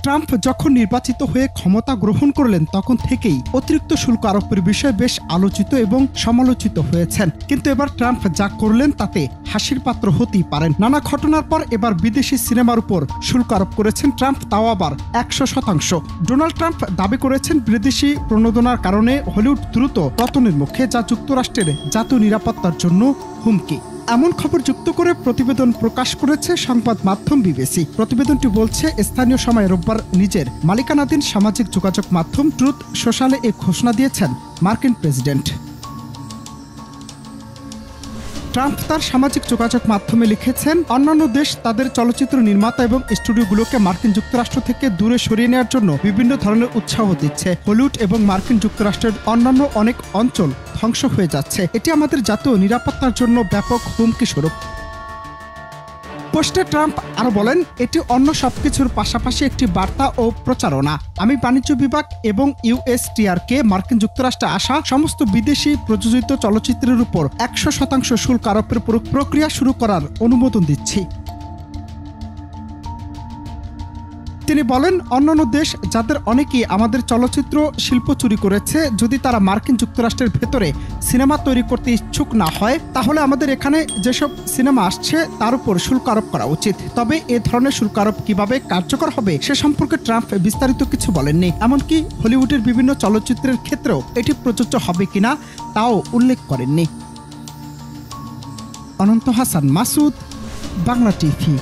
Trump যখন নির্বাচিত হয়ে ক্ষমতা গ্রহণ করলেন তখন থেকেই অতিরিক্ত শুল্ক আরোপের বিষয়ে বেশ আলোচিত এবং সমালোচিত হয়েছেন। কিন্তু এবার ট্রাম্প যা করলেন তাতে হাসির পাত্র হতেই পারেন। নানা ঘটনার পর এবার বিদেশি সিনেমার উপর শুল্ক আরোপ করেছেন ট্রাম্প, তাও আবার 100%। ডোনাল্ড ট্রাম্প দাবি করেছেন বিদেশি প্রণোদনার কারণে হলিউড দ্রুত পতনের মুখে, যা যুক্তরাষ্ট্রের জাতীয় নিরাপত্তার জন্য হুমকি। এমন খবর যুক্ত করে প্রতিবেদন প্রকাশ করেছে সংবাদ মাধ্যম বিবিসি। প্রতিবেদনটি বলছে, স্থানীয় সময় রোববার নিজের মালিকানাধীন সামাজিক যোগাযোগ মাধ্যম ট্রুথ সোশ্যালে এই ঘোষণা দিয়েছেন মার্কিন প্রেসিডেন্ট ট্রাম্প। তার সামাজিক যোগাযোগ মাধ্যমে লিখেছেন, অন্যান্য দেশ তাদের চলচ্চিত্র নির্মাতা এবং স্টুডিওগুলোকে মার্কিন যুক্তরাষ্ট্র থেকে দূরে সরিয়ে নেওয়ার জন্য বিভিন্ন ধরনের উৎসাহ দিচ্ছে। হলিউড এবং মার্কিন যুক্তরাষ্ট্রের অন্যান্য অনেক অঞ্চল ধ্বংস হয়ে যাচ্ছে। এটি আমাদের জাতীয় নিরাপত্তার জন্য ব্যাপক হুমকি স্বরূপ। পোস্টে ট্রাম্প আরও বলেন, এটি অন্য সবকিছুর পাশাপাশি একটি বার্তা ও প্রচারণা। আমি বাণিজ্য বিভাগ এবং ইউএসটিআরকে মার্কিন যুক্তরাষ্ট্রে আসা সমস্ত বিদেশি প্রযোজিত চলচ্চিত্রের উপর 100% শুল্ক আরোপের প্রক্রিয়া শুরু করার অনুমোদন দিচ্ছি। তিনি বলেন, অন্যান্য দেশ যাদের অনেকেই আমাদের চলচ্চিত্র শিল্প চুরি করেছে, যদি তারা মার্কিন যুক্তরাষ্ট্রের ভেতরে সিনেমা তৈরি করতে ইচ্ছুক না হয়, তাহলে আমাদের এখানে যেসব সিনেমা আসছে তার উপর শুল্ক আরোপ করা উচিত। তবে এ ধরনের শুল্ক আরোপ কিভাবে কার্যকর হবে সে সম্পর্কে ট্রাম্প বিস্তারিত কিছু বলেননি। এমনকি হলিউডের বিভিন্ন চলচ্চিত্রের ক্ষেত্রেও এটি প্রযোজ্য হবে কিনা তাও উল্লেখ করেননি। অনন্ত হাসান মাসুদ, বাংলা টিভি।